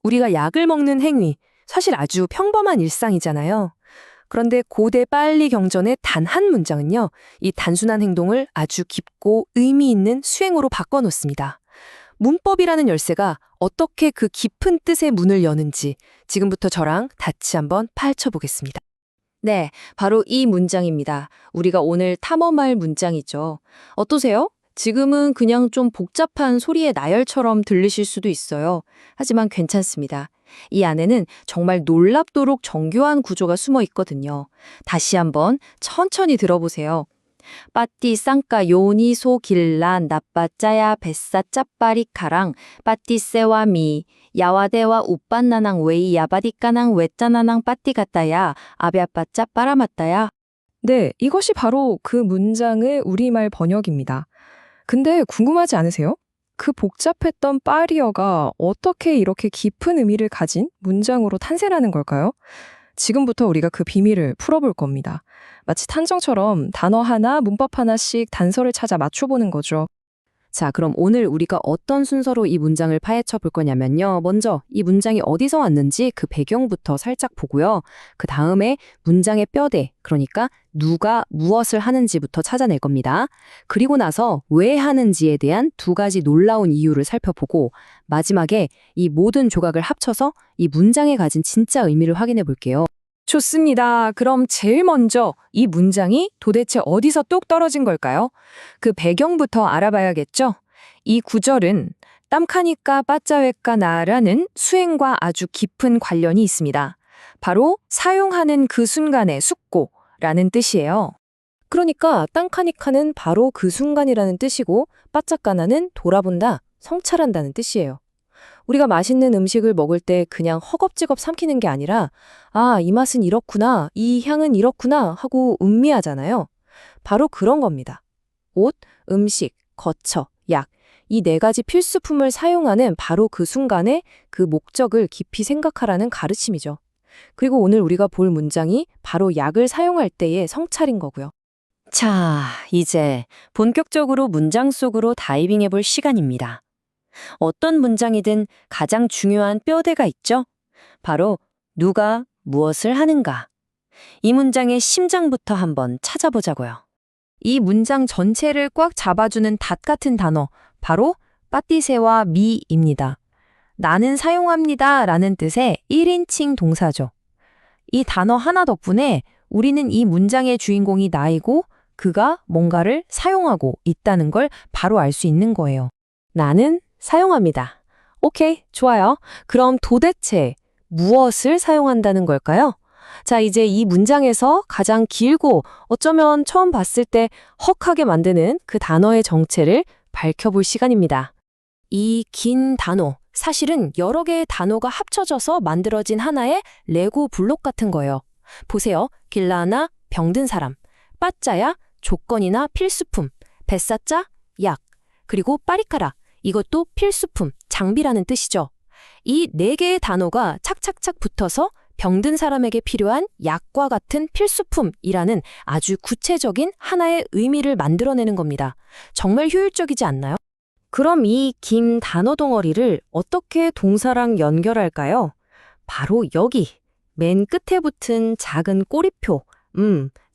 우리가 약을 먹는 행위, 사실 아주 평범한 일상이잖아요. 그런데 고대 빨리 경전의 단 한 문장은요, 이 단순한 행동을 아주 깊고 의미 있는 수행으로 바꿔놓습니다. 문법이라는 열쇠가 어떻게 그 깊은 뜻의 문을 여는지 지금부터 저랑 같이 한번 파헤쳐 보겠습니다. 네, 바로 이 문장입니다. 우리가 오늘 탐험할 문장이죠. 어떠세요? 지금은 그냥 좀 복잡한 소리의 나열처럼 들리실 수도 있어요. 하지만 괜찮습니다. 이 안에는 정말 놀랍도록 정교한 구조가 숨어 있거든요. 다시 한번 천천히 들어보세요. 빠띠 쌍까 요니 소 길라 나빠짜야 뱃사 짜빠리카랑 빠띠세와 미 야와대와 우빤나낭 웨이 야바디까낭 외짜나낭 빠띠 같다야 아베아빠짜 빠라맞다야. 네, 이것이 바로 그 문장의 우리말 번역입니다. 근데 궁금하지 않으세요? 그 복잡했던 파리어가 어떻게 이렇게 깊은 의미를 가진 문장으로 탄생하는 걸까요? 지금부터 우리가 그 비밀을 풀어볼 겁니다. 마치 탐정처럼 단어 하나, 문법 하나씩 단서를 찾아 맞춰보는 거죠. 자, 그럼 오늘 우리가 어떤 순서로 이 문장을 파헤쳐 볼 거냐면요. 먼저 이 문장이 어디서 왔는지 그 배경부터 살짝 보고요. 그 다음에 문장의 뼈대, 그러니까 누가 무엇을 하는지부터 찾아낼 겁니다. 그리고 나서 왜 하는지에 대한 두 가지 놀라운 이유를 살펴보고 마지막에 이 모든 조각을 합쳐서 이 문장에 가진 진짜 의미를 확인해 볼게요. 좋습니다. 그럼 제일 먼저 이 문장이 도대체 어디서 뚝 떨어진 걸까요? 그 배경부터 알아봐야겠죠? 이 구절은 땀카니까 빠짜웨까 나라는 수행과 아주 깊은 관련이 있습니다. 바로 사용하는 그 순간의 숙고라는 뜻이에요. 그러니까 땅카니카는 바로 그 순간이라는 뜻이고 빠짜까나는 돌아본다, 성찰한다는 뜻이에요. 우리가 맛있는 음식을 먹을 때 그냥 허겁지겁 삼키는 게 아니라 아, 이 맛은 이렇구나, 이 향은 이렇구나 하고 음미하잖아요. 바로 그런 겁니다. 옷, 음식, 거처, 약, 이 네 가지 필수품을 사용하는 바로 그 순간에 그 목적을 깊이 생각하라는 가르침이죠. 그리고 오늘 우리가 볼 문장이 바로 약을 사용할 때의 성찰인 거고요. 자, 이제 본격적으로 문장 속으로 다이빙해 볼 시간입니다. 어떤 문장이든 가장 중요한 뼈대가 있죠? 바로 누가 무엇을 하는가. 이 문장의 심장부터 한번 찾아보자고요. 이 문장 전체를 꽉 잡아주는 닷 같은 단어, 바로 빠띠세와 미입니다. 나는 사용합니다 라는 뜻의 1인칭 동사죠. 이 단어 하나 덕분에 우리는 이 문장의 주인공이 나이고 그가 뭔가를 사용하고 있다는 걸 바로 알 수 있는 거예요. 나는 사용합니다. 오케이, 좋아요. 그럼 도대체 무엇을 사용한다는 걸까요? 자, 이제 이 문장에서 가장 길고 어쩌면 처음 봤을 때 헉하게 만드는 그 단어의 정체를 밝혀볼 시간입니다. 이 긴 단어, 사실은 여러 개의 단어가 합쳐져서 만들어진 하나의 레고 블록 같은 거예요. 보세요. 길라나 병든 사람, 빠짜야 조건이나 필수품, 뱃사짜 약, 그리고 빠리카라 이것도 필수품, 장비라는 뜻이죠. 이 네 개의 단어가 착착착 붙어서 병든 사람에게 필요한 약과 같은 필수품이라는 아주 구체적인 하나의 의미를 만들어내는 겁니다. 정말 효율적이지 않나요? 그럼 이 긴 단어 덩어리를 어떻게 동사랑 연결할까요? 바로 여기, 맨 끝에 붙은 작은 꼬리표,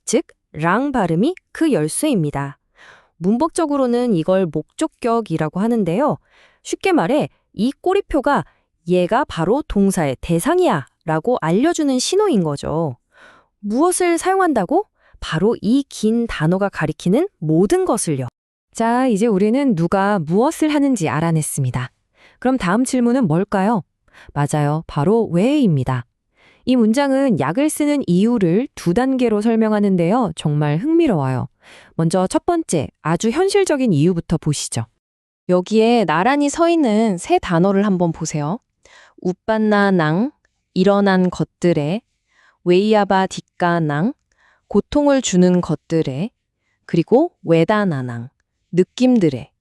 즉, 랑 발음이 그 열쇠입니다. 문법적으로는 이걸 목적격이라고 하는데요. 쉽게 말해 이 꼬리표가 얘가 바로 동사의 대상이야 라고 알려주는 신호인 거죠. 무엇을 사용한다고? 바로 이 긴 단어가 가리키는 모든 것을요. 자, 이제 우리는 누가 무엇을 하는지 알아냈습니다. 그럼 다음 질문은 뭘까요? 맞아요. 바로 왜입니다. 이 문장은 약을 쓰는 이유를 두 단계로 설명하는데요. 정말 흥미로워요. 먼저 첫 번째, 아주 현실적인 이유부터 보시죠. 여기에 나란히 서 있는 세 단어를 한번 보세요. 우빤나낭, 일어난 것들에, 웨이야바 뒷가낭, 고통을 주는 것들에, 그리고 웨다나낭, 느낌들에.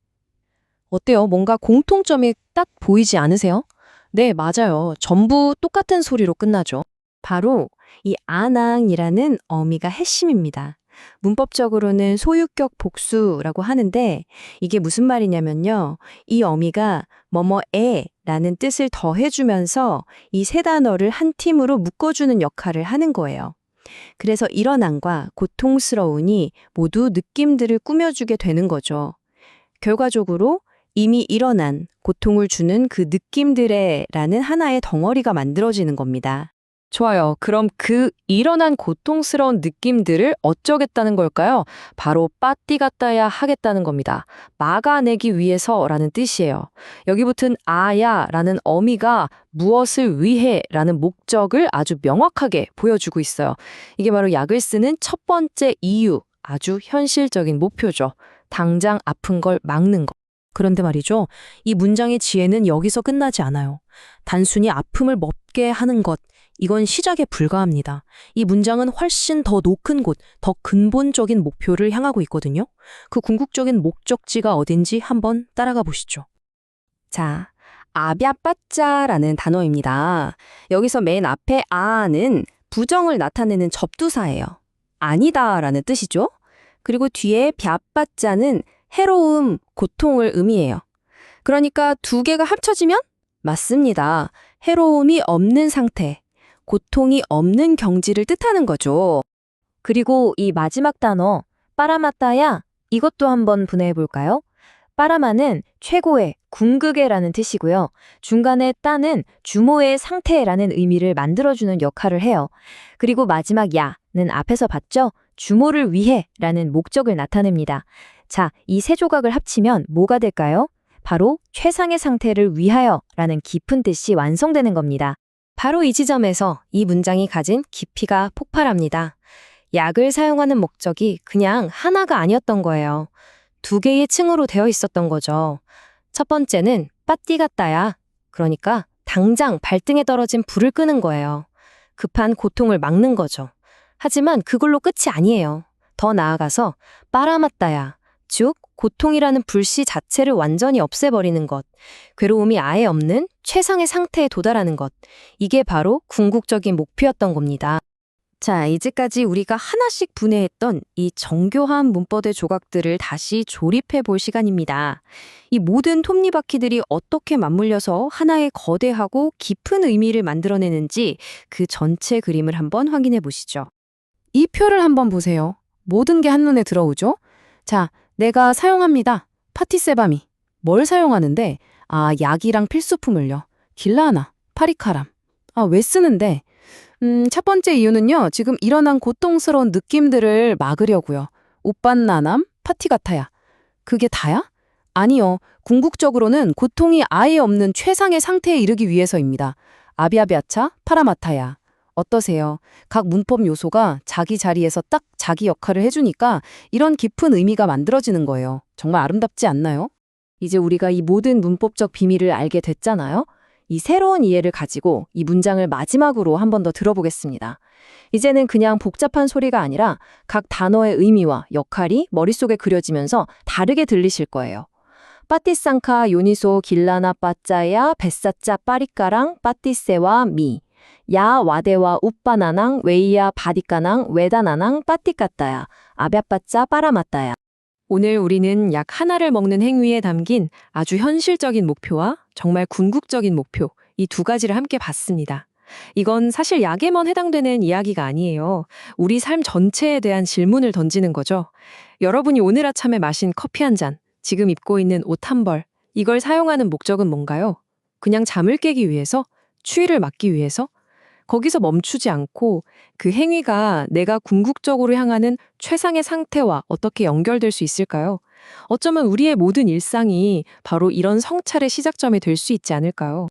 어때요? 뭔가 공통점이 딱 보이지 않으세요? 네, 맞아요. 전부 똑같은 소리로 끝나죠. 바로 이 아낭이라는 어미가 핵심입니다. 문법적으로는 소유격 복수라고 하는데 이게 무슨 말이냐면요. 이 어미가 뭐뭐에 라는 뜻을 더해주면서 이 세 단어를 한 팀으로 묶어주는 역할을 하는 거예요. 그래서 일어난과 고통스러우니 모두 느낌들을 꾸며주게 되는 거죠. 결과적으로 이미 일어난 고통을 주는 그 느낌들의 라는 하나의 덩어리가 만들어지는 겁니다. 좋아요. 그럼 그 일어난 고통스러운 느낌들을 어쩌겠다는 걸까요? 바로 빠띠갔다야 하겠다는 겁니다. 막아내기 위해서라는 뜻이에요. 여기 붙은 아야라는 어미가 무엇을 위해라는 목적을 아주 명확하게 보여주고 있어요. 이게 바로 약을 쓰는 첫 번째 이유, 아주 현실적인 목표죠. 당장 아픈 걸 막는 것. 그런데 말이죠. 이 문장의 지혜는 여기서 끝나지 않아요. 단순히 아픔을 멈게 하는 것, 이건 시작에 불과합니다. 이 문장은 훨씬 더 높은 곳, 더 근본적인 목표를 향하고 있거든요. 그 궁극적인 목적지가 어딘지 한번 따라가 보시죠. 자, 아뱵빠짜라는 단어입니다. 여기서 맨 앞에 아는 부정을 나타내는 접두사예요. 아니다라는 뜻이죠. 그리고 뒤에 뱵빠짜는 해로움, 고통을 의미해요. 그러니까 두 개가 합쳐지면 맞습니다. 해로움이 없는 상태, 고통이 없는 경지를 뜻하는 거죠. 그리고 이 마지막 단어, 빠라마따야, 이것도 한번 분해해 볼까요? 빠라마는 최고의, 궁극의라는 뜻이고요. 중간에 따는 주모의 상태라는 의미를 만들어주는 역할을 해요. 그리고 마지막 야는 앞에서 봤죠? 주모를 위해라는 목적을 나타냅니다. 자, 이 세 조각을 합치면 뭐가 될까요? 바로 최상의 상태를 위하여라는 깊은 뜻이 완성되는 겁니다. 바로 이 지점에서 이 문장이 가진 깊이가 폭발합니다. 약을 사용하는 목적이 그냥 하나가 아니었던 거예요. 두 개의 층으로 되어 있었던 거죠. 첫 번째는 빠띠갔다야. 그러니까 당장 발등에 떨어진 불을 끄는 거예요. 급한 고통을 막는 거죠. 하지만 그걸로 끝이 아니에요. 더 나아가서 빠라마따야. 즉, 고통이라는 불씨 자체를 완전히 없애버리는 것, 괴로움이 아예 없는 최상의 상태에 도달하는 것, 이게 바로 궁극적인 목표였던 겁니다. 자, 이제까지 우리가 하나씩 분해했던 이 정교한 문법의 조각들을 다시 조립해 볼 시간입니다. 이 모든 톱니바퀴들이 어떻게 맞물려서 하나의 거대하고 깊은 의미를 만들어내는지 그 전체 그림을 한번 확인해 보시죠. 이 표를 한번 보세요. 모든 게 한눈에 들어오죠? 자, 내가 사용합니다. 파티세바미. 뭘 사용하는데? 아, 약이랑 필수품을요. 길라나, 파리카람. 아, 왜 쓰는데? 첫 번째 이유는요. 지금 일어난 고통스러운 느낌들을 막으려고요. 오빤나남, 파티가타야. 그게 다야? 아니요. 궁극적으로는 고통이 아예 없는 최상의 상태에 이르기 위해서입니다. 아비아비아차, 파라마타야. 어떠세요? 각 문법 요소가 자기 자리에서 딱 자기 역할을 해주니까 이런 깊은 의미가 만들어지는 거예요. 정말 아름답지 않나요? 이제 우리가 이 모든 문법적 비밀을 알게 됐잖아요. 이 새로운 이해를 가지고 이 문장을 마지막으로 한 번 더 들어보겠습니다. 이제는 그냥 복잡한 소리가 아니라 각 단어의 의미와 역할이 머릿속에 그려지면서 다르게 들리실 거예요. 빠띠상카 요니소 길라나 빠짜야 뱃사짜 빠리까랑 빠띠세와 미 야 와데와 우빠나낭 웨이야 바디까낭 웨다나낭 빠띠까따야 아뱵빠짜 빠라마따야. 오늘 우리는 약 하나를 먹는 행위에 담긴 아주 현실적인 목표와 정말 궁극적인 목표, 이 두 가지를 함께 봤습니다. 이건 사실 약에만 해당되는 이야기가 아니에요. 우리 삶 전체에 대한 질문을 던지는 거죠. 여러분이 오늘 아침에 마신 커피 한 잔, 지금 입고 있는 옷 한 벌, 이걸 사용하는 목적은 뭔가요? 그냥 잠을 깨기 위해서? 추위를 막기 위해서? 거기서 멈추지 않고 그 행위가 내가 궁극적으로 향하는 최상의 상태와 어떻게 연결될 수 있을까요? 어쩌면 우리의 모든 일상이 바로 이런 성찰의 시작점이 될 수 있지 않을까요?